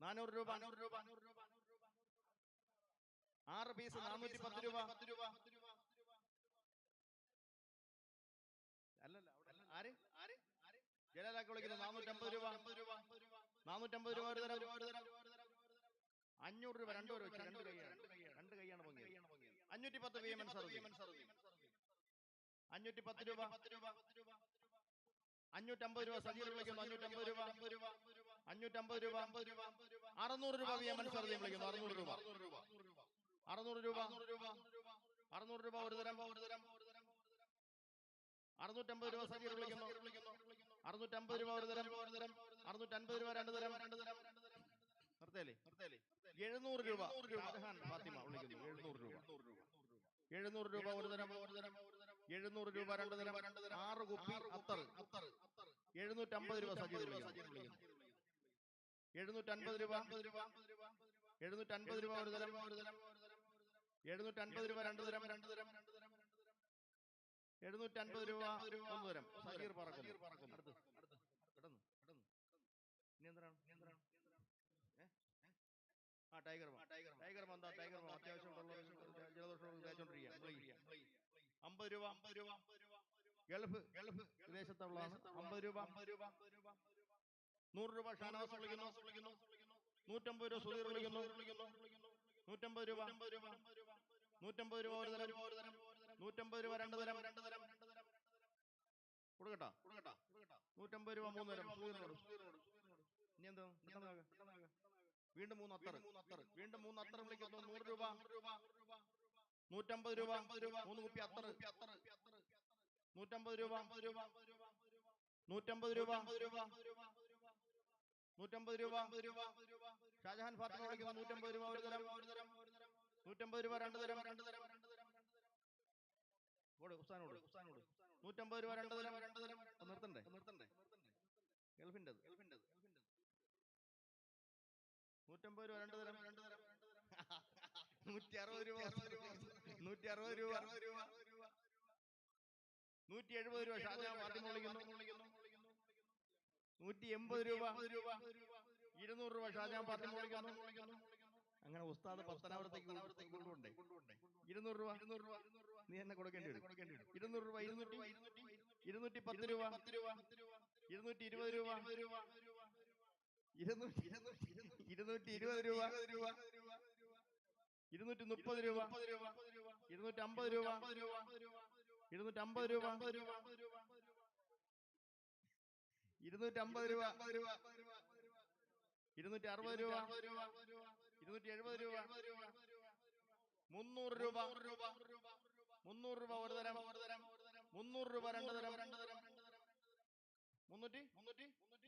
400 രൂപ. 6 പീസ് 410 രൂപ. അല്ലല്ല ആര് ജലാലാക്ക് വിളിക്കുന്നു 450 രൂപ. 450 രൂപ ഒരു തരം. 500 രൂപ. രണ്ട് കൈയാണ് പൊങ്ങിയത്. 510 VMN സർവീസ്. 510 രൂപ. 550 രൂപ സജീർ വിളിക്കുന്നു. 550 രൂപ. 550 രൂപ. 600 രൂപ VMN സർവീസ് വിളിക്കുന്നു. 600 രൂപ. 600 രൂപ. 600 രൂപ ഒരു തരം. 650 രൂപ സജീർ വിളിക്കുന്നു. 650 രൂപ ഒരു തരം. 650 രൂപ രണ്ട് തരം. നിർത്തേലേ. 700 രൂപ ഷാജഹാൻ ഫാത്തിമ വിളിക്കുന്നു. 700 രൂപ. 700 രൂപ ഒരു തരം. 700 രൂപ രണ്ട് തരം. 6 കുപ്പി അത്തർ. 750 രൂപ സജീർ വിളിക്കുന്നു. 750 രൂപ. 750 രൂപ ഒരു തരം. 750 രൂപ രണ്ട് തരം. 750 രൂപ ഒന്ന് തരം. സജീർ പറക്കുന്നു. ഇനി എന്താണ്? ടൈഗർ എന്താ? ടൈഗർ അത്യാവശ്യം ജലദോഷം തേച്ചോണ്ടിരിക്കുക. 50 രൂപ. ഗൾഫ് വിദേശത്തുള്ളതാണ്. 50 രൂപ. 100 രൂപ ഷാനവാസ് വിളിക്കുന്നു. 150 രൂപ സുധീർ വിളിക്കുന്നു. 150 രൂപ. 150 രൂപ ഒരു തരം. 150 രൂപ രണ്ട് തരം. കൊടുക്കട്ടാ. 150 രൂപ മൂന്ന് തരം. ഇനി എന്താ? വീണ്ടും 3 അത്തർ. വീണ്ടും 3 അത്തർ വിളിക്കുന്നു. 100 രൂപ. 150 രൂപ. 3 കുപ്പി അത്തർ. 150 രൂപ. 150 രൂപ. 150 രൂപ. ഷാജഹാൻ ഫാത്തിമ വിളിക്കുന്നു. 150 രൂപ ഒരു തരം. 150 രൂപ രണ്ട് തരം. ഉസ്താനോട് 150 രൂപ രണ്ട് തരം. നിർത്തണ്ടേ? ഗൾഫിൻ്റെ 150 രൂപ രണ്ട് തരം. 160 രൂപ. 160 രൂപ. 170 രൂപ ഷാജഹാൻ ഫാത്തിമ വിളിക്കുന്നു. 180 രൂപ. 200 രൂപ ഷാജഹാൻ ഫാത്തിമ വിളിക്കുന്നു. അങ്ങനെ ഉസ്താദ് പത്തനാപുരത്തേക്ക് കൊണ്ടുപോണ്ടേ. 200 രൂപ നീ എന്നെ കൊടുക്കേണ്ടി വരും. 200 രൂപ. 210 രൂപ. 220 രൂപ. 220 രൂപ. 230 രൂപ. 250 രൂപ. 250 രൂപ. 250 രൂപ. 260 രൂപ. 270 രൂപ. 300 രൂപ. 300 രൂപ ഒരു തരം. 300 രൂപ രണ്ട് തരം.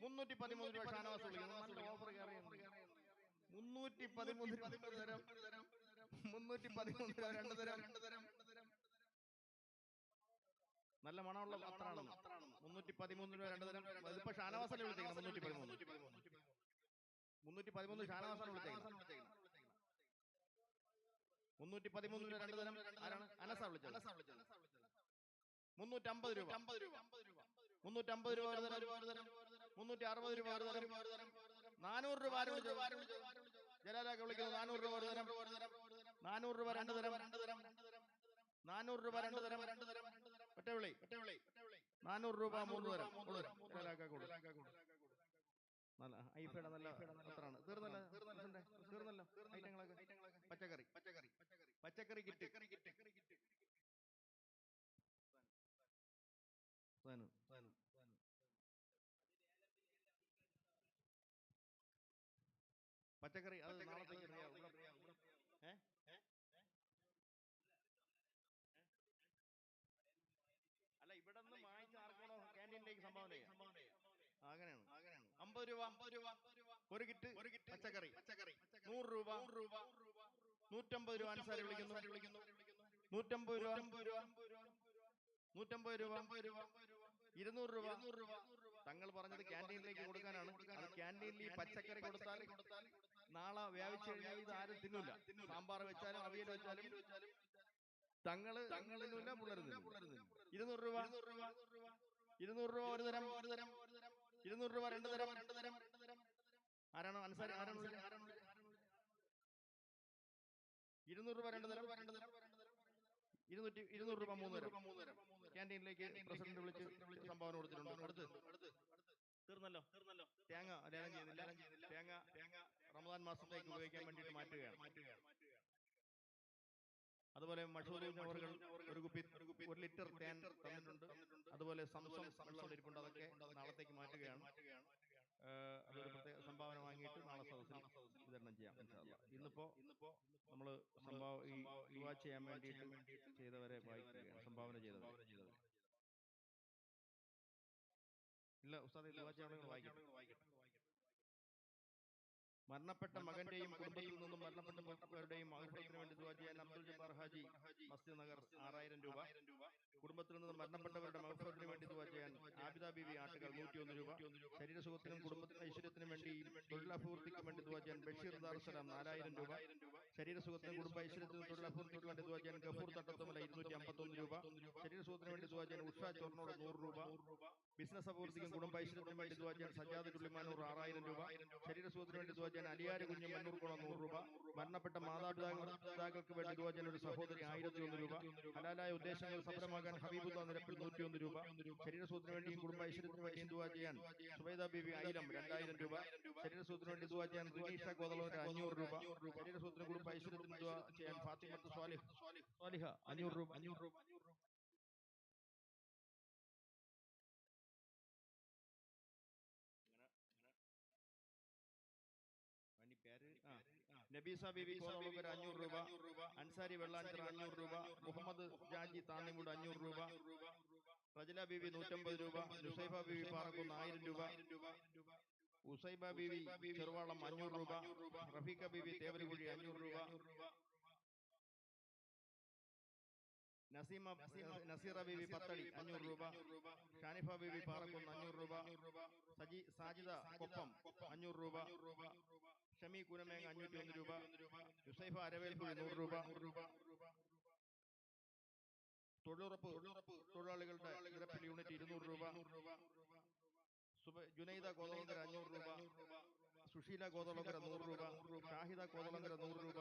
313 രൂപ ഷാനവാസ് വിളിക്കുന്നു. നല്ല ഓഫർ കയറിയുണ്ട്. 313 രൂപ തരം. 313 രൂപ രണ്ട് തരം. നല്ല മണമുള്ള അത്രാണ്. 313 രൂപ രണ്ട് തരം. ഇതിപ്പോ ഷാനവാസല്ലേ വിളിച്ചേക്കണം. 313 ഷാനവാസാണ് വിളിച്ചേക്കണം. 313 രൂപ രണ്ട് തരം. ആരാണ്? അനസാ വിളിച്ചത്. 350 രൂപ. 350 രൂപ ഒരു തരം. 360 രൂപ ഒരു തരം. 400 രൂപ ആര് വിളിച്ചു? ജലാലാക്ക് വിളിക്കുന്നു. 400 രൂപ ഒരു തരം. 400 രൂപ രണ്ട് തരം. 400 രൂപ രണ്ട് തരം. ഒറ്റവിളി. 400 രൂപ മൂന്ന് തരം. നല്ല ഐഫയുടെ നല്ല അത്രാണ്. തീർന്നല്ലോ ഐറ്റങ്ങളൊക്കെ. പച്ചക്കറി കിറ്റ്. പച്ചക്കറി അത് നാളത്തേക്ക് അല്ല ഇവിടെ നിന്ന് വാങ്ങിച്ച ആർക്കാണോ ക്യാൻറ്റീനിലേക്ക് സംഭാവന ചെയ്യാം. അങ്ങനെയാണ്. 50 രൂപ ഒരു കിറ്റ് പച്ചക്കറി. 100 രൂപ. 150 രൂപ അൻസാരി വിളിക്കുന്നു. 150 രൂപ. 150 രൂപ. 200 രൂപ. തങ്ങൾ പറഞ്ഞത് ക്യാൻറ്റീനിലേക്ക് കൊടുക്കാനാണ്. അത് ക്യാൻറ്റീനിൽ ഈ പച്ചക്കറി കൊടുത്താൽ നാളെ വ്യാപിച്ചു കഴിഞ്ഞാൽ ഇത് ആരും തിന്നില്ല. സാമ്പാർ വെച്ചാലും അവിയൽ വെച്ചാലും തങ്ങള് തിന്നില്ല, പിള്ളേരുന്നില്ല. 200 രൂപ. 200 രൂപ ഒരു തരം. 200 രൂപ രണ്ട് തരം. ആരാണോ അൻസാരി 200 രൂപ 2 തരം, 200 രൂപ 3 തരം. ക്യാൻറ്റീനിലേക്ക് പ്രസിഡന്റ് വിളിച്ച് സംഭാവന കൊടുത്തിട്ടുണ്ട്. അടുത്ത് തീർന്നല്ലോ. തേങ്ങ ലേലം ചെയ്യുന്നില്ല. തേങ്ങ റമദാൻ മാസത്തേക്ക് ഉപയോഗിക്കാൻ വേണ്ടിയിട്ട് മാറ്റുകയാണ്. അതുപോലെ മഷൂറും നവറുകൾ ഒരു കുപ്പി 1 ലിറ്റർ തേൻ തന്നിട്ടുണ്ട്. അതുപോലെ സംസം വെള്ളം ഇരിപ്പുണ്ട്. അതൊക്കെ നാളത്തേക്ക് മാറ്റുകയാണ്. അതൊരു പ്രത്യേക സംഭാവന വാങ്ങിയിട്ട് നാളെ സദസ്സിൽ വിതരണം ചെയ്യാം. ഇന്നിപ്പോ നമ്മൾ ഈ ദുആ ചെയ്യാൻ വേണ്ടിയിട്ട് ചെയ്തവരെ വായിക്കുകയാണ്. സംഭാവന ചെയ്തവരെ. ഇല്ല ഉസ്താദേ, ദുആ ചെയ്യാൻ വായിക്കട്ടെ. മരണപ്പെട്ട മകന്റെയും കുടുംബത്തിൽ നിന്നും മരണപ്പെട്ടവരുടെയും മഹഫറത്തിന് വേണ്ടി ദുആ ചെയ്യാൻ അബ്ദുൽ ജബ്ബാർ ഹാജി മസ്ജിദ് നഗർ 6000 രൂപ. കുടുംബത്തിൽ നിന്നും മരണപ്പെട്ടവരുടെ മഹഫറത്തിന് വേണ്ടി ദുആ ചെയ്യാൻ ആബിദ ബീവി ആട്ടുകൾ 101 രൂപ. ശരീരസുഖത്തിനും കുടുംബത്തിന് ഐശ്വര്യത്തിനും വേണ്ടി തൊഴിലഭിവൃദ്ധിക്കും വേണ്ടി ദുആ ചെയ്യാൻ ബഷീർ ദാറുസലാം 4000 രൂപ. ശരീരസുഖത്തിനും കുടുംബ ഐശ്വര്യത്തിനും തൊഴിലഭിവൃദ്ധിക്കും വേണ്ടി ദുആ ചെയ്യാൻ ഗഫൂർ തട്ടത്തുമല 251 രൂപ. ശരീരസുഖത്തിന് വേണ്ടി ദുആ ചെയ്യാൻ ഉഷ ചോർണോട് 100 രൂപ. ബിസിനസ് അഭിവൃദ്ധിക്കും കുടുംബ ഐശ്വര്യത്തിനും വേണ്ടി ദുആ ചെയ്യാൻ സജ്ജാദ് ഉള്ളിമാനൂർ 6000 രൂപ. ശരീരസുഖത്തിന് വേണ്ടി ദുആ ചെയ്യാൻ അലിയാര് കുഞ്ഞ് മന്നൂർകുളം 100 രൂപ. മരണപ്പെട്ട മാതാപിതാക്കൾക്ക് വേണ്ടി ദുആ ചെയ്യാൻ ഒരു സഹോദരി 1001 രൂപ. ഹലാലായ ഉദ്ദേശങ്ങൾ സഫലമാകാൻ ഹബീബുള്ള നിരപ്പിൽ 101 രൂപ. ശരീരസുഖത്തിന് വേണ്ടിയും കുടുംബ ഐശ്വര്യത്തിന് വേണ്ടിയും ദുആ ചെയ്യാൻ സുബൈദ ബീവി ഐലം 2000 രൂപ. ശരീരസുഖത്തിന് വേണ്ടി ദുആ ചെയ്യാൻ റിനീഷ ഗോതലോര 500 രൂപ. ശരീരസുഖത്തിന് കുടുംബ ഐശ്വര്യത്തിന് ദുആ ചെയ്യാൻ ഫാത്തിമത്ത് സ്വാലിഹ 500 രൂപ. നബീസ ബീവി കോതളോകര 500 രൂപ. അൻസാരി വെള്ളാഞ്ചിറ 500 രൂപ. മുഹമ്മദ് ജാജി താന്നിമൂട് 500 രൂപ. റജല ബീവി 150 രൂപ. നുസൈബ ബീവി പാറക്കുന്ന് 1000 രൂപ. ഉസൈബ ബീവി ചെറുവാളം 500 രൂപ. റഫീഖ ബീവി തേവരകുഴി 500 രൂപ. നസീറ ബീവി പത്തടി 500 രൂപ. ഷാനിഫ ബീവി പാറക്കുന്ന് 500 രൂപ. സാജിദ കൊപ്പം 500 രൂപ. ഷമി കുനമേങ് 501 രൂപ. യുസൈഫ അരവേൽപ്പുഴ 100 രൂപ. തൊഴിലുറപ്പ് തൊഴിലാളികളുടെ നിരപ്പിൽ യൂണിറ്റ് 200 രൂപ. ജുനൈദ കോതളങ്കര 500 രൂപ. സുശീല കോതളങ്കര 100 രൂപ. ഷാഹിദ കോതളങ്കര 100 രൂപ.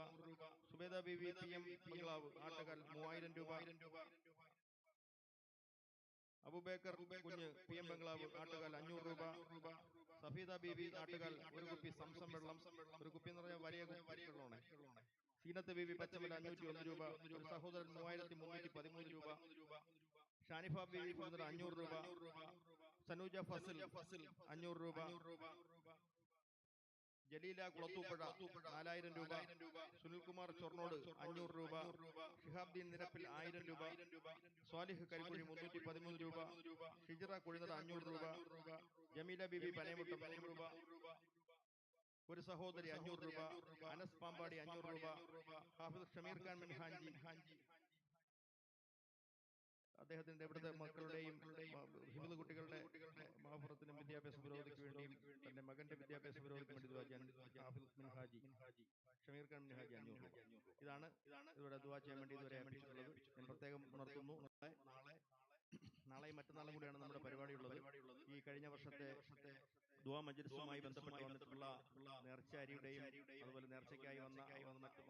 സുബേദ ബീവി PM ബംഗ്ലാവ് ആട്ടുകാൽ 3000 രൂപ. അബൂബേക്കർ കുഞ്ഞ് PM ബംഗ്ലാവ് ആട്ടുകാൽ 500 രൂപ. സഫീദ ബീവി ആട്ടുകാൽ ഒരു കുപ്പി സംസം വെള്ളം, ഒരു കുപ്പി എന്ന് പറഞ്ഞാൽ വലിയ വെള്ളമാണ്. സീനത്ത് ബീവി പച്ചമല 501 രൂപ. ഒരു സഹോദരൻ 3313 രൂപ. ഷാനിഫ ബീവി 500 രൂപ. സനൂജ ഫസിൽ 500 രൂപ. ജലീല കുളത്തൂപ്പുഴ 4000 രൂപ. സുനിൽകുമാർ ചൊർണോട് 500 രൂപ. ഷിഹാബ്ദീൻ നിരപ്പിൽ 1000 രൂപ. സ്വാലിഹ് കരിക്കുഴി 313 രൂപ. ഹിജറ കുഴിനട 500 രൂപ. ജമീല ബീബി പനയമുട്ടം 100 രൂപ. ഒരു സഹോദരി 500 രൂപ. അനസ് പാമ്പാടി 500 രൂപ. ഹാഫിദ് ഷമീർ ഖാൻ മിൻഹാജി അദ്ദേഹത്തിന്റെ ഇവിടുത്തെ മക്കളുടെയും ഹിന്ദു കുട്ടികളുടെ മഹഫറത്തിനും വിദ്യാഭ്യാസ പുരോഗതിക്ക് വേണ്ടിയും തന്റെ മകന്റെ വിദ്യാഭ്യാസ പുരോഗതിക്ക് വേണ്ടി ദുആ ചെയ്യാൻ ഹാഫിദ് മിൻഹാജി ഷമീർ ഖാൻ മിൻഹാജി 500 രൂപ. ഇതാണ് ഇവിടെ ദുആ ചെയ്യാൻ വേണ്ടി ഇതുവരെ ഏൽപ്പിച്ചിട്ടുള്ളത്. ഞാൻ പ്രത്യേകം ഉണർത്തുന്നു, നാളെയും മറ്റന്നാളും കൂടിയാണ് നമ്മുടെ പരിപാടിയുള്ളത്. ഈ കഴിഞ്ഞ വർഷത്തെ ദുആ മജ്‌ലിസുമായി ബന്ധപ്പെട്ട് വന്നിട്ടുള്ള നേർച്ച അരിയുടെയും അതുപോലെ നേർച്ചയ്ക്കായി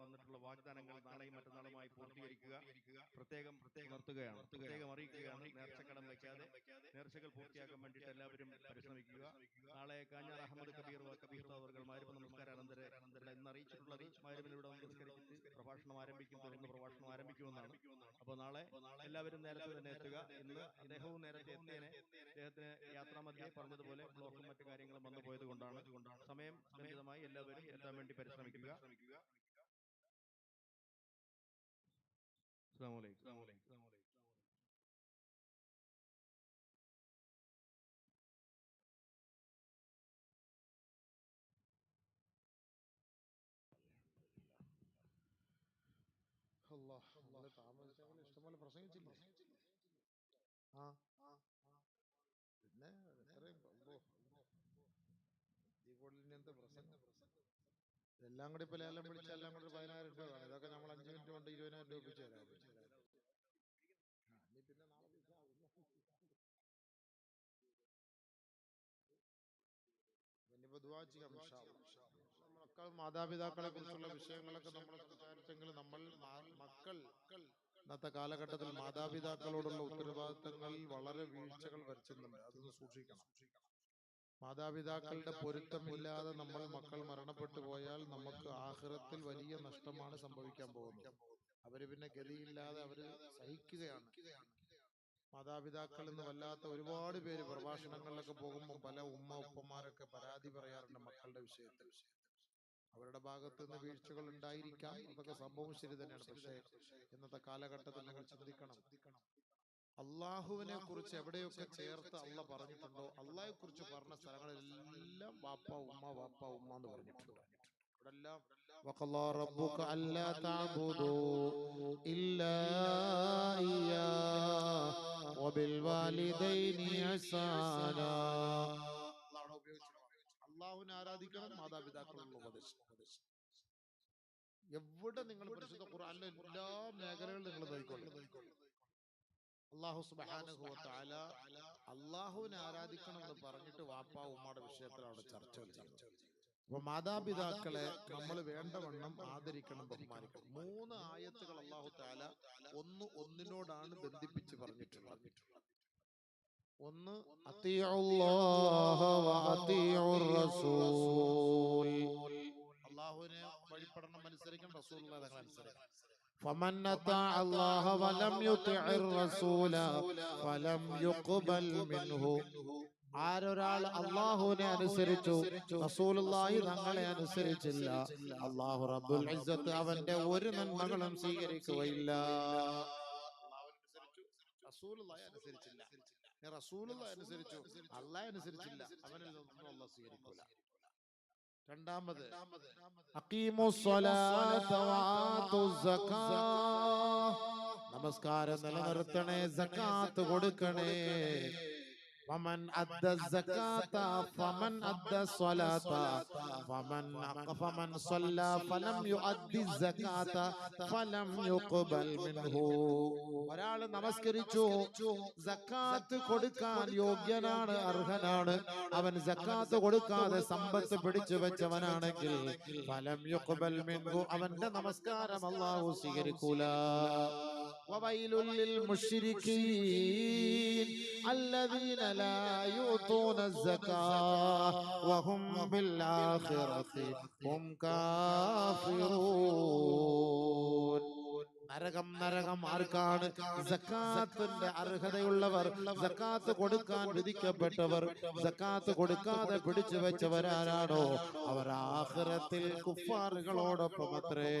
വന്നിട്ടുള്ള വാഗ്ദാനങ്ങൾ നാളെയും മറ്റന്നാളുമായി പൂർത്തീകരിക്കുക. പ്രത്യേകം ഉണർത്തുകയാണ്, പ്രത്യേകം അറിയിക്കുകയാണ്. നേർച്ചക്കടം വയ്ക്കാതെ നേർച്ചകൾ പൂർത്തിയാക്കാൻ വേണ്ടിയിട്ട് എല്ലാവരും പരിശ്രമിക്കുക. നാളെ കാഞ്ഞാർ അഹമ്മദ് കബീർ ഉസ്താദ് മാരിബ് നമസ്കാരാനന്തരം ഇന്ന് അറിയിച്ചിട്ടുള്ളത് മാരിബിനിവിടെ നമസ്കരിച്ചിട്ട് പ്രഭാഷണം ആരംഭിക്കും, തുടർന്ന് പ്രഭാഷണം ആരംഭിക്കുമെന്നാണ്. അപ്പോൾ നാളെ എല്ലാവരും നേരത്തെ തന്നെ എത്തുക. ഇന്ന് അദ്ദേഹവും നേരത്തെ എത്തിയനെ, അദ്ദേഹത്തിന് യാത്രാമധ്യേ പറഞ്ഞതുപോലെ ബ്ലോക്കും മറ്റു കാര്യങ്ങളും വന്നു പോയത് കൊണ്ടാണ്. സമയം സന്ധിതമായി എല്ലാവരും എത്താൻ വേണ്ടി പരിശ്രമിക്കുക. അസ്സലാമു അലൈക്കും. ഇഷ്ടംപോലെ പ്രസംഗിച്ചില്ലേ? പിന്നെ എന്ത് പ്രസംഗം, എല്ലാം കൂടി ഇപ്പൊ ലേലം പിടിച്ച എല്ലാം കൂടി 10000 രൂപ വേണം. ഇതൊക്കെ നമ്മൾ 5 മിനിറ്റ് കൊണ്ട് 20000 രൂപ ഒപ്പിച്ചു തരാം. പിന്നെ നാളെ ഇനിയിപ്പോ ദുആ ചെയ്യാം ഇൻഷാ അല്ലാഹ്. മാതാപിതാക്കളെ കുറിച്ചുള്ള വിഷയങ്ങളൊക്കെ നമ്മൾ സംസാരിച്ചെങ്കിൽ നമ്മൾ മക്കൾ ഇന്നത്തെ കാലഘട്ടത്തിൽ മാതാപിതാക്കളോടുള്ള ഉത്തരവാദിത്തങ്ങളിൽ വളരെ വീഴ്ചകൾ വരുത്തുന്നുണ്ട്. അതൊന്ന് സൂക്ഷിക്കണം. മാതാപിതാക്കളുടെ പൊരുത്തമില്ലാതെ നമ്മൾ മക്കൾ മരണപ്പെട്ടു പോയാൽ നമുക്ക് ആഖിറത്തിൽ വലിയ നഷ്ടമാണ് സംഭവിക്കാൻ പോകുന്നത്. അവര് പിന്നെ ഗതിയില്ലാതെ അവര് സഹിക്കുകയാണ്. മാതാപിതാക്കൾ എന്ന് വല്ലാത്ത ഒരുപാട് പേര് പ്രഭാഷണങ്ങളിലൊക്കെ പോകുമ്പോൾ പല ഉപ്പമാരൊക്കെ പരാതി പറയാറുണ്ട് മക്കളുടെ വിഷയത്തിൽ. അവരുടെ ഭാഗത്ത് നിന്ന് വീഴ്ചകൾ ഉണ്ടായിരിക്കാം, അതൊക്കെ സംഭവം ശരി തന്നെയാണ്. പക്ഷേ ഇന്നത്തെ കാലഘട്ടത്തിൽ നിങ്ങൾ ചിന്തിക്കണം, അള്ളാഹുവിനെ കുറിച്ച് എവിടെയൊക്കെ ചേർത്ത് അള്ളാഹ് പറഞ്ഞിട്ടുണ്ടോ, അള്ളാഹെ കുറിച്ച് പറഞ്ഞ സ്ഥലങ്ങളിലെല്ലാം വാപ്പ ഉമ്മ എന്ന് പറഞ്ഞിട്ടുണ്ട്. ഇവിടെല്ലാം വഖളാ റബ്ബുക അല്ലാ തഅബുദൂ ഇല്ലാ ഇയ്യാഹു വബിൽ വാലിദൈനി ഇഹ്സാനാ. അല്ലാഹു ഉപയോഗിച്ചിട്ടുണ്ട്. അള്ളാഹുവിനെ ആരാധിക്കണം, മാതാപിതാക്കളുള്ള ഉപദേശം. എവിടെ നിങ്ങൾ പരിശുദ്ധ ഖുർആനിലെ എല്ലാ മേഖലകളിലും നിങ്ങൾ നോക്കിക്കൊള്ളു, അല്ലാഹു സുബ്ഹാനഹു വ തആല അള്ളാഹുവിനെ ആരാധിക്കണം എന്ന് പറഞ്ഞിട്ട് വാപ്പ ഉമ്മയുടെ വിഷയത്തിൽ അവിടെ ചർച്ചകൾ ചെയ്തു. അപ്പൊ മാതാപിതാക്കളെ നമ്മൾ വേണ്ടവണ്ണം ആദരിക്കണം, ബഹുമാനിക്കണം. 3 ആയത്തുകൾ അല്ലാഹു തആല ഒന്നിനോടാണ് ബന്ധിപ്പിച്ച് പറഞ്ഞിട്ടുള്ളത്. ഒന്ന് അത്തിഉല്ലാഹ വ അത്തിഉർ റസൂൽ, അല്ലാഹുവിനെ വഴിപ്പെടണം, അനുസരിക്കണം, റസൂലുള്ളാഹിയെ അനുസരിക്കണം. ഫമൻ അതാഅ അല്ലാഹ വലം യുതിഇർ റസൂല ഫലം യുഖ്ബൽ മിൻഹു, ആരൊരാൾ അല്ലാഹുവിനെ അനുസരിച്ചു റസൂലുള്ളാഹി തങ്ങളെ അനുസരിച്ചില്ല, അല്ലാഹു റബ്ബുൽ ഇസ്സത്ത് അവന്റെ ഒരു നന്മകളും സ്വീകരിക്കുകയില്ല. റസൂലുള്ളാഹി അനുസരിച്ചില്ല, റസൂലുള്ളാഹി അനുസരിച്ചു, അല്ലാഹ് അനുസരിച്ചില്ല, അവനിൽ നിന്നൊന്നും അല്ലാഹ് സ്വീകരിക്കൂല. രണ്ടാമത് അഖീമുസ്സലാത്ത വആതുസ് സകാത്ത്, നമസ്കാരം നിലനിർത്തണേ, സകാത്ത് കൊടുക്കണേ. ഫമൻ അദ്ദ സകാത്ത ഫമൻ അദ്ദ സ്വലാത്ത ഫമൻ സ്വല്ല ഫലം യുഅദ്ദി സകാത്ത ഫലം യുഖ്ബൽ മിൻഹു, ഒരാൾ നമസ്കരിച്ചു, സകാത്ത് കൊടുക്കാൻ യോഗ്യനാണ്, അർഹനാണ്, അവൻ സകാത്ത് കൊടുക്കാതെ സമ്പത്ത് പിടിച്ചു വെച്ചവനാണെങ്കിൽ ഫലം യുഖ്ബൽ മിൻഹു, അവന്റെ നമസ്കാരം അല്ലാഹു സ്വീകരിക്കൂല. വവൈലുൽ ലിൽ മുശ്രികീൻ അല്ലദീന ലാ യുഅ്തൂന الزകാത്ത് വഹും ബിൽ ആഖിറതി ഹും കാഫിറൂൻ. നരകം ആർക്കാണ്? സകാത്തിന്റെ അർഹതയുള്ളവർ, സകാത്ത് കൊടുക്കാൻ വിധിക്കപ്പെട്ടവർ, സകാത്ത് കൊടുക്കാതെ പിടിച്ചു വെച്ചവരാരാണോ അവർ ആഖിറത്തിൽ കുഫാറുകളോടൊപ്പം അത്രേ.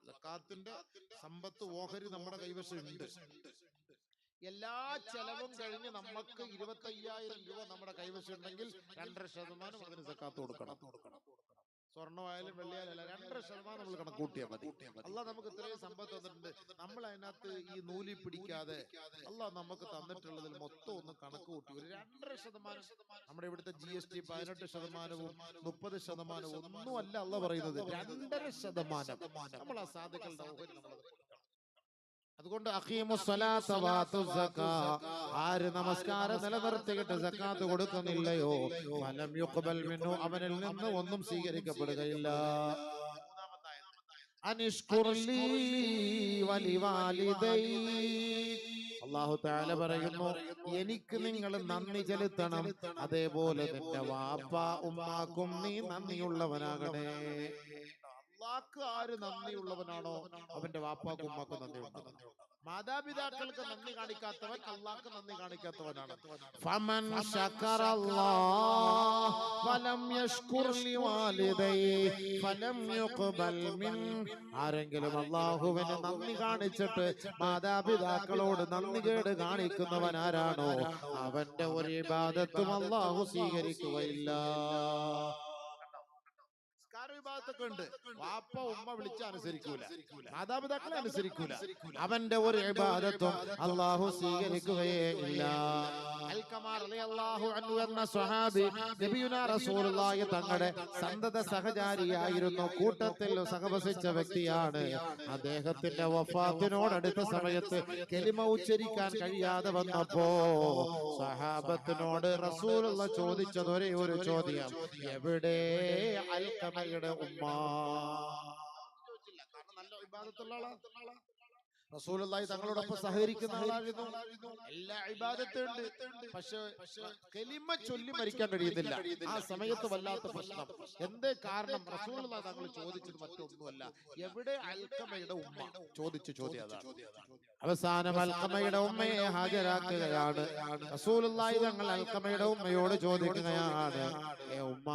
സകാത്തിന്റെ സമ്പത്ത് ഓഹരി നമ്മുടെ കൈവശം ഉണ്ട്. എല്ലാ ചെലവും കഴിഞ്ഞ് നമുക്ക് 25,000 രൂപ നമ്മുടെ കൈവശം ഉണ്ടെങ്കിൽ 2.5% അതിന് സകാത്ത് കൊടുക്കണം. സ്വർണ്ണമായാലും വെള്ളിയായാലും 2.5% നമ്മൾ കണക്ക് കൂട്ടിയാൽ മതി. അല്ലാഹ് നമുക്ക് ഇത്രയും സമ്പത്ത് തന്നിട്ടുണ്ട്, നമ്മൾ അതിനകത്ത് ഈ നൂലി പിടിക്കാതെ അല്ലാഹ് നമുക്ക് തന്നിട്ടുള്ളതിൽ മൊത്തം ഒന്ന് കണക്ക് കൂട്ടി ഒരു 2.5%. നമ്മുടെ ഇവിടുത്തെ GST 18%, 30% ഒന്നും അല്ല അല്ലാഹ് പറയുന്നത്, 2.5% നമ്മൾ ആ സാധുക്കളുടെ ഓഹരി നമ്മൾ കൊടുക്കണം. അതുകൊണ്ട് അഖീമുസ്സലാത്ത വആതുസ് സകാത്ത്, ആര് നമസ്കാരം നിലനിർത്തിയിട്ട് സകാത്ത് കൊടുക്കുന്നില്ലയോ ഫലം യുഖ്ബൽ മിൻഹു, അവനിൽ നിന്ന് ഒന്നും സ്വീകരിക്കപ്പെടുകയില്ല. അനിഷ്കുർ ലീ വലിവാലിദൈക്, അല്ലാഹു തആല പറയുന്നു, എനിക്ക് നിങ്ങൾ നന്ദി ചെലുത്തണം, അതേപോലെ നിന്റെ വാപ്പ ഉമ്മാക്കും നീ നന്ദിയുള്ളവനാകണേ. അല്ലാഹ്ക്ക് ആര് നന്ദിയുള്ളവനാണോ അവന്റെ വാപ്പാക്കും ഉമ്മാക്കും നന്ദി ഉണ്ടാകണം. മാതാപിതാക്കൾക്ക് നന്ദി കാണിക്കാത്തവൻ അല്ലാഹ്ക്ക് നന്ദി കാണിക്കാത്തവനാണ്. ഫമൻ ശകറല്ലാഹ് ഫലം യശ്കുർ ലിവാലിദൈഹി ഫലം യുഖ്ബൽ മിൻ, ആരെങ്കിലും അല്ലാഹുവിന് നന്ദി കാണിച്ചിട്ട് മാതാപിതാക്കളോട് നന്ദി കേട് കാണിക്കുന്നവൻ ആരാണോ അവന്റെ ഒരു ഇബാദത്തും അല്ലാഹു സ്വീകരിക്കുകയില്ല. വിഭാഗത്തൊക്കെ ഉണ്ട്. വാപ്പ ഉമ്മ വിളിച്ച അനുസരിക്കൂല, മാതാപിതാക്കളെ അനുസരിക്കൂല. അവന്റെ ഒരു ഇബാദത്തും അള്ളാഹു സ്വീകരിക്കുകയേ ഇല്ല. അൽഖമാ റളിയല്ലാഹു അൻഹു എന്ന സ്വഹാബി നബിയുനാ റസൂലുള്ളാഹി തങ്ങളുടെ സന്തത സഹചാരിയായിരുന്നു, കൂട്ടത്തിൽ സഹവസിച്ച വ്യക്തിയാണ്. അദ്ദേഹത്തിന്റെ വഫാത്തിനോടടുത്ത സമയത്ത് കലിമ ഉച്ചരിക്കാൻ കഴിയാതെ വന്നപ്പോ സഹാബത്തിനോട് റസൂലുള്ള ചോദിച്ചത് ഒരേ ഒരു ചോദ്യം, എവിടെ അൽഖമയുടെ ഉമ്മ? ചോദിച്ചില്ല, കാരണം നല്ല ഇബാദത്തുള്ള ആളാ. റസൂലുള്ളാഹി തങ്ങളോടൊപ്പം സഹകരിക്കുന്ന ആളായിരുന്നു. എല്ലാ ഇബാദത്തും ഉണ്ട്, പക്ഷെ കലിമ ചൊല്ലി മരിക്കാൻ കഴിയുന്നില്ല. ആ സമയത്ത് വല്ലാത്ത പ്രശ്നം. എന്തേ കാരണം? റസൂലുള്ളാഹി തങ്ങൾ ചോദിച്ചത് മറ്റൊന്നുമല്ല, എവിടെ അൽഖമയുടെ ഉമ്മ? ചോദിച്ച ചോദ്യം അതാണ്. അവസാനം അൽഖമയുടെ ഉമ്മയെ ഹാജരാക്കുകയാണ്. റസൂലുള്ളാഹി തങ്ങൾ അൽഖമയുടെ ഉമ്മയോട് ചോദിക്കുകയാണ്, ഏ ഉമ്മ,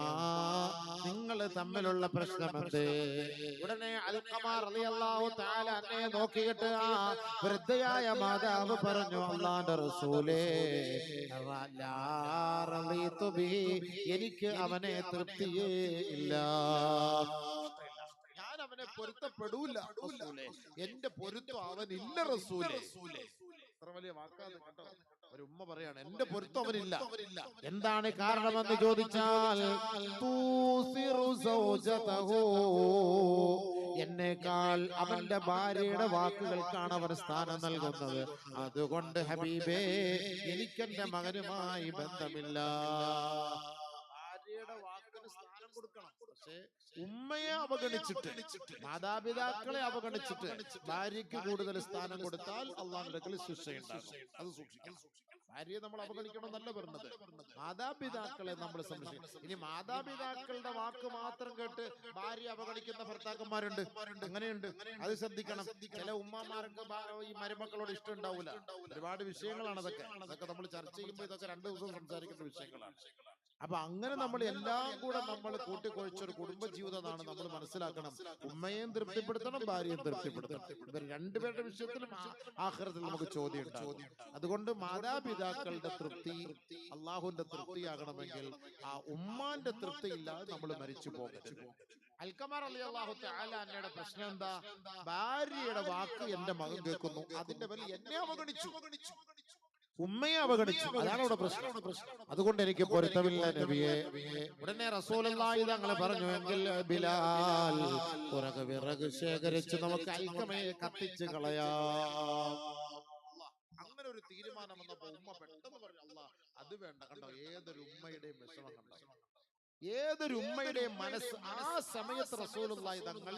നിങ്ങൾ തമ്മിലുള്ള പ്രശ്നം എന്തേ? ഉടനെ അൽഖമ റളിയല്ലാഹു തആല അന്നേ നോക്കിയിട്ട് ആ വൃദ്ധയായ മാതാവ് പറഞ്ഞു, അല്ലാഹുവിന്റെ റസൂലേ, എനിക്ക് അവനെ തൃപ്തിയേ ഇല്ല, ഞാൻ അവനെ പൊരുത്തപ്പെടൂല റസൂലേ, എന്റെ പൊരുത്തം അവനില്ല റസൂലേ. അത്ര വലിയ വാക്കാണ് കേട്ടോ. ഒരു ഉമ്മ പറയാണ്, എന്റെ പൊരുത്തം അവനില്ല. എന്താണ് കാരണമെന്ന് ചോദിച്ചാൽ, എന്നേക്കാൾ അവന്റെ ഭാര്യയുടെ വാക്കുകൾക്കാണ് അവർ സ്ഥാനം നൽകുന്നത്. അതുകൊണ്ട് ഹബീബേ, എനിക്കെന്റെ മകനുമായി ബന്ധമില്ല. ഭാര്യയുടെ വാക്കിന് സ്ഥാനം കൊടുക്കണം, പക്ഷേ ഉമ്മയെ അവഗണിച്ചിട്ട്, മാതാപിതാക്കളെ അവഗണിച്ചിട്ട് ഭാര്യയ്ക്ക് കൂടുതൽ സ്ഥാനം കൊടുത്താൽ അള്ളാഹുവിന്റെ അടുക്കൽ ശിക്ഷയുണ്ടാകും. അത് സൂക്ഷിക്കണം. ഭാര്യയെ നമ്മൾ അവഗണിക്കണമെന്നല്ല പറഞ്ഞത്, മാതാപിതാക്കളെ നമ്മൾ സംരക്ഷിക്കണം. ഇനി മാതാപിതാക്കളുടെ വാക്ക് മാത്രം കേട്ട് ഭാര്യ അവഗണിക്കുന്ന ഭർത്താക്കന്മാരുണ്ട്, അങ്ങനെയുണ്ട്. അത് ശ്രദ്ധിക്കണം. ചില ഉമ്മമാർക്ക് ഈ മരുമക്കളോട് ഇഷ്ടം ഉണ്ടാവില്ല. ഒരുപാട് വിഷയങ്ങളാണ് അതൊക്കെ. നമ്മൾ ചർച്ച ചെയ്യുമ്പോൾ ഇതൊക്കെ 2 ദിവസം സംസാരിക്കുന്ന വിഷയങ്ങളാണ്. അപ്പൊ അങ്ങനെ നമ്മൾ എല്ലാം കൂടെ നമ്മൾ കൂട്ടിക്കൊഴിച്ചൊരു കുടുംബജീവിതമാണ് നമ്മൾ മനസ്സിലാക്കണം. ഉമ്മയെയും തൃപ്തിപ്പെടുത്തണം, ഭാര്യയും തൃപ്തിപ്പെടുത്തണം. ഇവർ രണ്ടുപേരുടെ വിഷയത്തിലും ആഖിറത്തിൽ നമുക്ക് ചോദ്യം ഉണ്ടാകും. അതുകൊണ്ട് മാതാപിതാക്കളുടെ തൃപ്തി അള്ളാഹുവിന്റെ തൃപ്തിയാകണമെങ്കിൽ ആ ഉമ്മാന്റെ തൃപ്തി ഇല്ലാതെ നമ്മൾ മരിച്ചു പോകരുത്. അൽഖമ റളിയല്ലാഹു തആല അന്നയുടെ പ്രശ്നം എന്താ? ഭാര്യയുടെ വാക്ക് എന്റെ മകൻ കേൾക്കുന്നു, അതിന്റെ പേരിൽ എന്നെ അവഗണിച്ചു, ഉമ്മയെ അവഗണിച്ചു. അതാണ് ഇവിടെ പ്രശ്നം. അതുകൊണ്ട് എനിക്ക് പൊരുത്തമില്ല നബിയെ. ഉടനെ റസൂലുള്ളാഹി തങ്ങൾ പറഞ്ഞു, എങ്കിൽ ബിലാൽ, വിറക് ശേഖരിച്ച് നമുക്ക് അൽഖമയെ കത്തിച്ച് കളയാം. അങ്ങനെ ഒരു തീരുമാനം വന്നപ്പോ ഉമ്മ പെട്ടെന്ന് പറഞ്ഞു, അല്ലാഹ് അത് വേണ്ട. കണ്ടോ, ഏതൊരു ഉമ്മയുടെയും വിഷമം കണ്ടോ, ഏതൊരു ഉമ്മയുടെയും മനസ്സ്. ആ സമയത്ത് റസൂലുള്ളാഹി തങ്ങൾ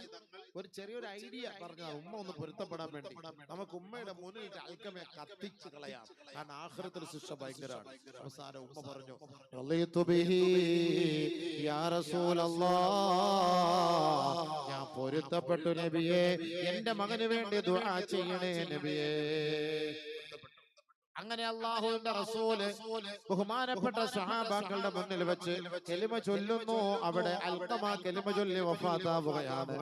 ഒരു ചെറിയൊരു ഐഡിയ പറഞ്ഞതാണ്, ഉമ്മ ഒന്ന് പൊരുത്തപ്പെടാൻ വേണ്ടി നമുക്ക് ഉമ്മയുടെ മുന്നിൽ അൽഖമയെ കത്തിച്ച് കളയാം, കാരണം ആഖിറത്തിൽ ശിക്ഷ ഭയങ്കരമാണ്. അവസാനം ഉമ്മ പറഞ്ഞു, റളിതു ബിഹി യാ റസൂലല്ലാഹ്, ഞാൻ പൊരുത്തപ്പെട്ടു നബിയേ, എന്റെ മകന് വേണ്ടി ദുആ ചെയ്യണേ നബിയേ. അങ്ങനെ അല്ലാഹുവിന്റെ റസൂല് ബഹുമാനപ്പെട്ട സ്വഹാബാക്കളുടെ മുന്നിൽ വെച്ച് കലിമ ചൊല്ലുന്നു. അവിടെ അൽഖമ കലിമ ചൊല്ലി വഫാത്താവുകയാണ്.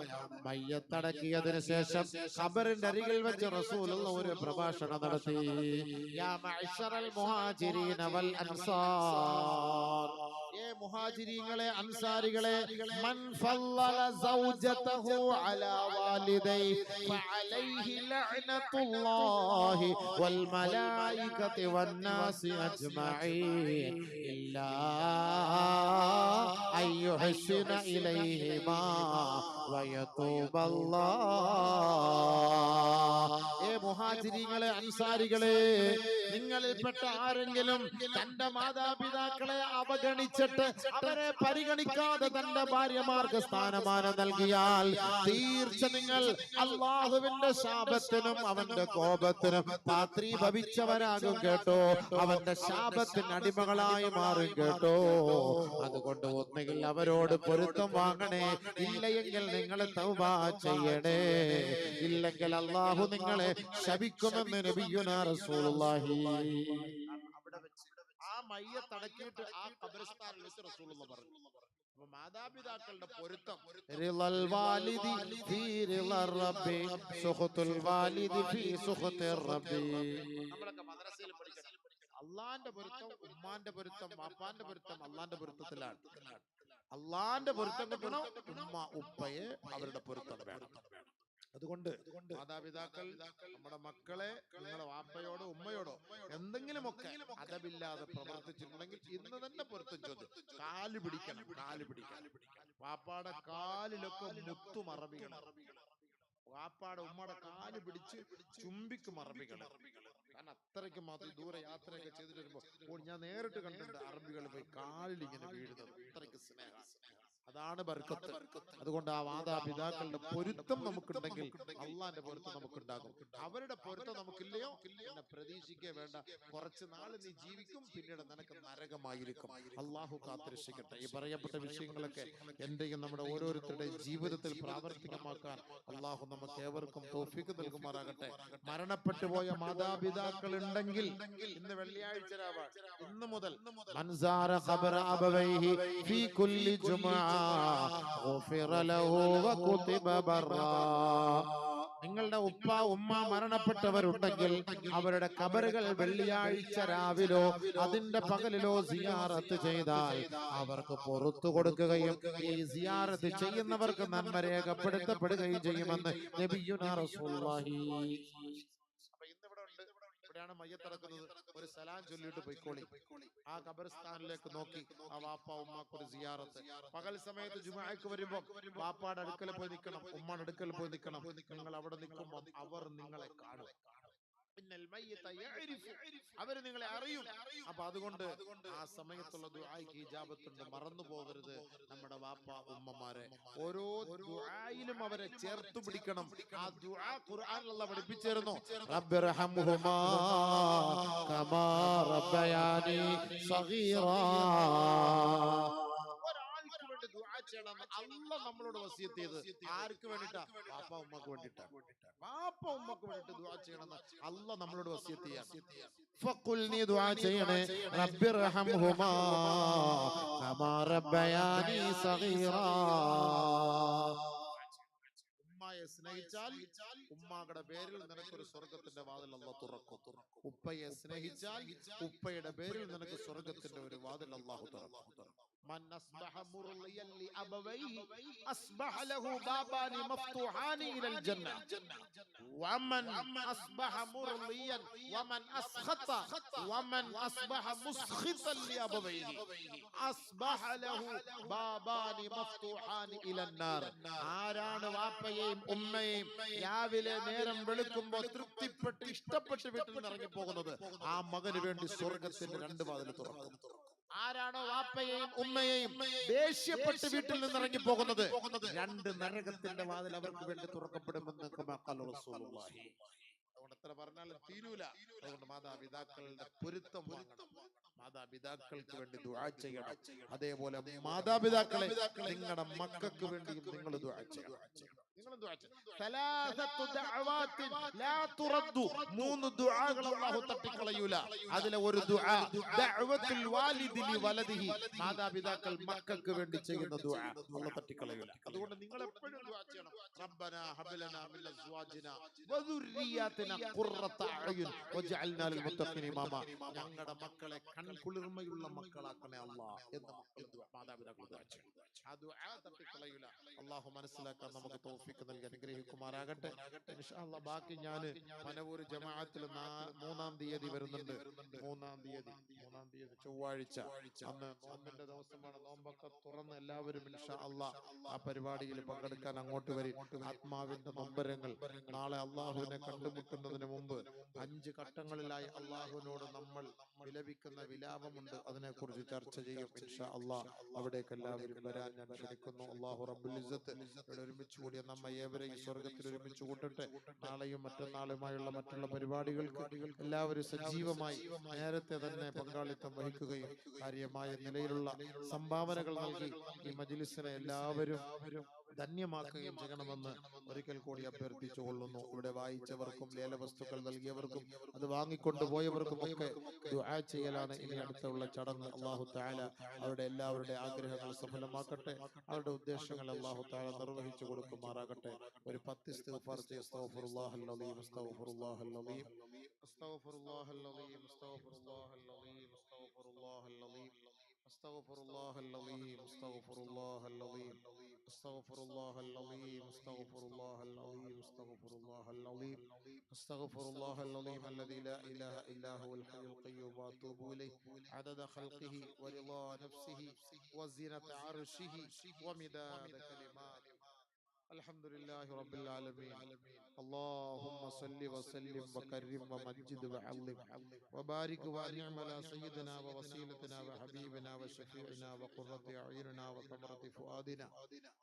മയ്യത്തടക്കിയതിനു ശേഷം ഖബറിന്റെ അരികിൽ വെച്ച് റസൂലുള്ള ഒരു പ്രഭാഷണം നടത്തി. യാ മഅ്ശറൽ മുഹാജിരീന വൽ അൻസാർ, ഏ മുഹാജിരീങ്ങളെ, അൻസാരികളെ, മൻ ഫല്ലല സൗജതഹു അലാ വാലിദൈ ഫഅലൈഹി ലഅനത്തുല്ലാഹി വൽ മലായികതി വന്നാസി അജ്മഈൻ ഇല്ലാ അയ്യുഹ്സിന ഇലൈഹിമാ വയതൂബല്ലാഹ്. ഏ മുഹാജിരീങ്ങളെ, അൻസാരികളെ, നിങ്ങളിൽപ്പെട്ട ആരെങ്കിലും തന്റെ മാതാപിതാക്കളെ അവഗണിച്ചിട്ട് അവരെ പരിഗണിക്കാതെ തന്റെ ഭാര്യമാർക്ക് സ്ഥാനമാനം നൽകിയാൽ തീർച്ച നിങ്ങൾ അള്ളാഹുവിന്റെ ശാപത്തിനും അവന്റെ കോപത്തിനും പാത്രീഭവിച്ചവരാകും കേട്ടോ, അവന്റെ ശാപത്തിന് അടിമകളായി മാറും കേട്ടോ. അതുകൊണ്ട് ഒന്നുകിൽ അവരോട് പൊരുത്തം വാങ്ങണേ, ഇല്ലയെങ്കിൽ നിങ്ങൾ തൗബ ചെയ്യണേ, ഇല്ലെങ്കിൽ അള്ളാഹു നിങ്ങളെ ശപിക്കുമെന്ന് നബിയുനാ റസൂലുള്ളാഹി. അവിടെ വെച്ച് ആ മയ്യത്തടക്കിയിട്ട് ആ ഖബർസ്ഥാനിൽ വെച്ച് റസൂലുള്ള പറഞ്ഞു. അപ്പൊ മാതാപിതാക്കളുടെ പൊരുത്തം, റിളൽ വാലിദി ഫീ റിളർ റബ്ബി സുഖത്തുൽ വാലിദി ഫീ സുഖത്തിർ റബ്ബി. നമ്മളൊക്കെ മദ്രസയിൽ പഠിക്കണം, അള്ളാന്റെ പൊരുത്തം ഉമ്മാന്റെ പൊരുത്തം വാപ്പാന്റെ പൊരുത്തം അള്ളാന്റെ പൊരുത്തത്തിലാണ്. അള്ളാന്റെ പൊരുത്തം കിട്ടണം, ഉമ്മ ഉപ്പയെ അവരുടെ പൊരുത്തം വേണം. അതുകൊണ്ട് മാതാപിതാക്കൾ നമ്മുടെ മക്കളെ നിങ്ങളുടെ വാപ്പയോടോ ഉമ്മയോടോ എന്തെങ്കിലുമൊക്കെ അതബില്ലാതെ പ്രവർത്തിച്ചിട്ടുണ്ടെങ്കിൽ ഇന്ന് തന്നെ പൊരുത്തം ചോദ്യം. കാല് പിടിക്കണം, കാല് പിടിക്കണം. വാപ്പാടെ കാലിലൊക്കെ മുത്തും അറബികളും, വാപ്പാടെ ഉമ്മയുടെ കാല് പിടിച്ച് ചുംബിക്കും അറബികള്. കാരണം അത്രയ്ക്ക് മാത്രം ദൂരെ യാത്രയൊക്കെ ചെയ്തിട്ട് വരുമ്പോ ഞാൻ നേരിട്ട് കണ്ടിട്ടുണ്ട് അറബികൾ പോയി കാലിൽ ഇങ്ങനെ വീഴുന്നത്. അത്രയ്ക്ക് സ്നേഹം, അതാണ് ബർക്കത്ത്. അതുകൊണ്ട് ആ മാതാപിതാക്കളുടെ പൊരുത്തം നമുക്കുണ്ടെങ്കിൽ അള്ളാന്റെ പൊരുത്തം നമുക്കുണ്ടാകും. അവരുടെ പൊരുത്തം നമുക്കില്ലയോ പിന്നെ പ്രതീക്ഷിക്കേ വേണ്ട. കുറച്ച് നാൾ നീ ജീവിക്കും, പിന്നീട് നിനക്ക് നരകമായിരിക്കും. അള്ളാഹു കാത്തിരക്ഷിക്കട്ടെ. ഈ പറയപ്പെട്ട വിഷയങ്ങളൊക്കെ എന്റെയും നമ്മുടെ ഓരോരുത്തരുടെയും ജീവിതത്തിൽ പ്രാവർത്തികമാക്കാൻ അള്ളാഹു നമുക്ക് ഏവർക്കും തൗഫീഖ് നൽകുമാറാകട്ടെ. മരണപ്പെട്ടു പോയ മാതാപിതാക്കൾ ഉണ്ടെങ്കിൽ ഇന്ന് വെള്ളിയാഴ്ച രാവാണ്, ഇന്ന് മുതൽ മൻസാര ഖബറ അബവൈഹി ഫീ കുല്ലി ജുമുഅ ഗുഫിറ ലഹു വകുതിബ ബർറാ. നിങ്ങളുടെ ഉപ്പ ഉമ്മ മരണപ്പെട്ടവരുണ്ടെങ്കിൽ അവരുടെ ഖബറുകൾ വെള്ളിയാഴ്ച രാവിലോ അതിന്റെ പകലിലോ സിയാറത്ത് ചെയ്താൽ അവർക്ക് പുറത്തു കൊടുക്കുകയും ഈ സിയാറത്ത് ചെയ്യുന്നവർക്ക് നന്മ രേഖപ്പെടുത്തപ്പെടുകയും ചെയ്യുമെന്ന് നബിയുനാ റസൂലുള്ളാഹി. അപ്പൊ ഇന്ന് ഇവിടെ ഉണ്ട്, ഇവിടെയാണ് മയ്യത്തടക്കുന്നത്. ഒരു സലാം ചൊല്ലിയിട്ട് പോയിക്കോളി. ആ ഖബർസ്ഥാനിലേക്ക് നോക്കി ആ വാപ്പ ഉമ്മാക്ക് ഒരു സിയാറത്ത്. പകൽ സമയത്ത് ജുമുഅക്ക് വരുമ്പോ വാപ്പാടെ അടുക്കൽ പോയി നിൽക്കണം, ഉമ്മാടെ അടുക്കൽ പോയി നിൽക്കണം. നിങ്ങൾ അവിടെ നിൽക്കുമ്പോൾ അവർ നിങ്ങളെ കാണും. അവര് നിങ്ങളെ അറിയും. അപ്പൊ അതുകൊണ്ട് ആ സമയത്തുള്ള ദുആയ്ക്ക് ഇജാബത്തുണ്ട്, മറന്നു പോകരുത്. നമ്മുടെ വാപ്പ ഉമ്മമാരെ ഓരോ ദുആയിലും അവരെ ചേർത്ത് പിടിക്കണം. ആ ദുആ ഖുർആനിൽ അല്ലാഹു പഠിപ്പിച്ചിരുന്നു, റബ്ബിർഹംഹുമാ കമാ റബ്ബയാനി സഗീറാ. ഒരാൾക്ക് വേണ്ടി ദുആ ചെയ്യണം അല്ലാഹു നമ്മളോട് വസിയത്ത് ചെയ്ത്. ആർക്ക് വേണ്ടിട്ടാ? വാപ്പ ഉമ്മക്ക് വേണ്ടിട്ടാ. വാപ്പ ഉമ്മക്ക് വേണ്ടിട്ട് ദുആ ചെയ്യണം അല്ലാഹു നമ്മളോട് വസിയത്ത് ചെയ്യാണ്. ഫഖുൽ, നീ ദുആ ചെയ്യണേ, റബ്ബിർഹംഹുമാ കമാ റബ്ബയാനി സഗീറാ. ഉമ്മയെ സ്നേഹിച്ചാൽ ഉമ്മായുടെ പേരിൽ നിനക്കൊരു സ്വർഗത്തിന്റെ വാതിൽ അല്ലാഹു തുറക്കും. ഉപ്പയെ സ്നേഹിച്ചാൽ ഉപ്പയുടെ പേരിൽ നിനക്ക് സ്വർഗത്തിന്റെ ഒരു വാതിൽ അല്ലാഹു തുറക്കും. من أصبح مرضيا لأبويه أصبح له بابان مفتوحان إلى الجنة ومن أصبح مرضيا ومن أسخط ومن أصبح مسخطا لأبويه أصبح له بابان مفتوحان إلى النار. ആരാണ് വാപ്പയെയും ഉമ്മയെയും രാവിലെ നേരം വെളുക്കുമ്പോൾ തൃപ്തിപ്പെട്ട് ഇഷ്ടപ്പെട്ട് വീട്ടിൽ നിന്ന് ഇറങ്ങി പോകുന്നത്, ആ മകന് വേണ്ടി സ്വർഗത്തിന്റെ രണ്ട് വാതിൽ തുറക്കും. ആരാണോ വാപ്പയെയും ഉമ്മയെയും ദേഷ്യപ്പെട്ട് വീട്ടിൽ നിന്ന് ഇറങ്ങി പോകുന്നത്, രണ്ട് നരകത്തിന്റെ വാതിൽ അവർക്ക് വേണ്ടി തുറക്കപ്പെടുമെന്ന് റസൂലുള്ളാഹി. അതുകൊണ്ട് എത്ര പറഞ്ഞാലും തീരൂല. അതുകൊണ്ട് മാതാപിതാക്കളുടെ പൊരുത്തം വാങ്ങണം, മാതാപിതാക്കൾക്ക് വേണ്ടി ദുആ ചെയ്യണം. അതേപോലെ മാതാപിതാക്കളെ നിങ്ങളുടെ മക്കൾക്ക് വേണ്ടിയും നിങ്ങൾ ദുആ ചെയ്യണം. മൂന്ന് ദുആകൾ അല്ലാഹു തട്ടിക്കളയൂല. അതിലെ ഒരു ദുആ ദഅവത്തുൽ വാലിദി ലിവലദിഹി, മാതാപിതാക്കൾ മക്കൾക്ക് വേണ്ടി ചെയ്യുന്ന ദുആ അല്ലാഹു തട്ടിക്കളയൂല. അതുകൊണ്ട് നിങ്ങൾ എപ്പോഴും ദുആ ചെയ്യണം, റബ്ബനാ ഹബ് ലനാ മിൻ അസ്വാജിനാ വദുർരിയാതിനാ ഖുർറത അഅ്യുൻ വജഅൽനാ ലിൽ മുത്തഖീന ഇമാമ. ഞങ്ങളുടെ മക്കളെ കൺകുളിർമയുള്ള മക്കളാക്കണേ അല്ലാഹ് എന്ന് മക്കൾ മാതാപിതാക്കൾ ദുആ ചെയ്യണം. ആ ദുആ തട്ടിക്കളയൂല. അല്ലാഹു മനസ്സിലാക്കാൻ നമുക്ക് തൗഫീഖ് നൽകി അനുഗ്രഹിക്കുമാറാകട്ടെ. ഇൻഷാ അല്ലാഹ് ബാക്കി ഞാൻ പനവൂർ ജമാഅത്തിൽ 3-ാം തീയതി വരുന്നുണ്ട്. 3-ാം തീയതി ചൊവ്വാഴ്ച, അന്ന് നോമ്പിന്റെ ദിവസമാണ്. നോമ്പൊക്കെ തുറന്ന് എല്ലാവരും ഇൻഷാ അല്ലാഹ് ആ പരിപാടിയിൽ പങ്കെടുക്കാൻ അങ്ങോട്ട് വരും. ആത്മാവിന്റെ നൊമ്പരങ്ങൾ നാളെ അള്ളാഹുവിനെ കണ്ടുമുട്ടുന്നതിന് മുമ്പ് 5 ഘട്ടങ്ങളിലായി അള്ളാഹുവിനോട് നമ്മൾ വിലപിക്കുന്ന വിലാപമുണ്ട്. അതിനെക്കുറിച്ച് ചർച്ച ചെയ്യും ഇൻഷാ അല്ലാഹ്. അവിടേക്ക് എല്ലാവരും വരാൻ ഞാൻ ക്ഷണിക്കുന്നു. അല്ലാഹു റബ്ബുൽ ഇസ്സത്ത് ഇവിടെ ഒരുമിച്ച് കൂടിയ നമ്മെ ഏവരെയും സ്വർഗത്തിൽ ഒരുമിച്ച് കൂട്ടട്ടെ. നാളെയും മറ്റന്നാളുമായുള്ള മറ്റുള്ള പരിപാടികൾക്ക് എല്ലാവരും സജീവമായി നേരത്തെ തന്നെ പങ്കാളിത്തം വഹിക്കുകയും കാര്യമായ നിലയിലുള്ള സംഭാവനകൾ നൽകി ഈ മജ്‌ലിസിനെ എല്ലാവരും ധന്യമാക്കുകയും ചെയ്യണമെന്ന് ഒരിക്കൽ കൂടി അഭ്യർത്ഥിച്ചു കൊള്ളുന്നു. ഇവിടെ വായിച്ചവർക്കും ലേലവസ്തുക്കൾ നൽകിയവർക്കും അത് വാങ്ങിക്കൊണ്ടുപോയവർക്കും ഒക്കെ ദുആ ചെയ്യലാണ് ഇനി അടുത്തുള്ള ചടങ്ങ്. അല്ലാഹു തആല അവരുടെ എല്ലാവരുടെ ആഗ്രഹങ്ങൾ സഫലമാക്കട്ടെ. അവരുടെ ഉദ്ദേശങ്ങൾ അല്ലാഹു തആല നിർവഹിച്ചു കൊടുക്കുമാറാകട്ടെ. ഒരു 10 ഇസ്തിഗ്ഫാർ ചെയ്യ. അസ്തഗ്ഫിറുല്ലാഹൽ അലീം, അസ്തഗ്ഫിറുല്ലാഹൽ അലീം, അസ്തഗ്ഫിറുല്ലാഹൽ അലീം, അസ്തഗ്ഫിറുല്ലാഹൽ അലീം, അസ്തഗ്ഫിറുല്ലാഹൽ അലീം, استغفر الله العظيم استغفر الله العظيم استغفر الله العظيم استغفر الله العظيم استغفر الله العظيم استغفر الله العظيم الذي لا اله الا هو الحي القيوم واتوب اليه عدد خلقه ورضا نفسه وزنة عرشه ومداد كلماته. الحمد لله رب العالمين. اللهم صل وسلم وكرم ومجد وعظم وبارك وانعم على سيدنا ووسيلتنا وحبيبنا وشفيعنا وقرة اعيننا وثمرة فؤادنا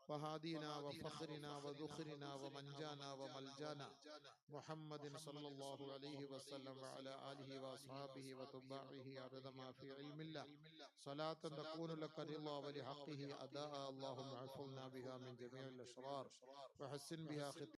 وهادينا وفخرنا وذخرنا ومنجانا وملجانا محمد صلى الله عليه وسلم وعلى آله وأصحابه وتباعه عدد ما في علم الله صلاة تكون لك رضا ولحقه أداء. اللهم احفظنا بها من جميع الأشرار وحسن بها ختام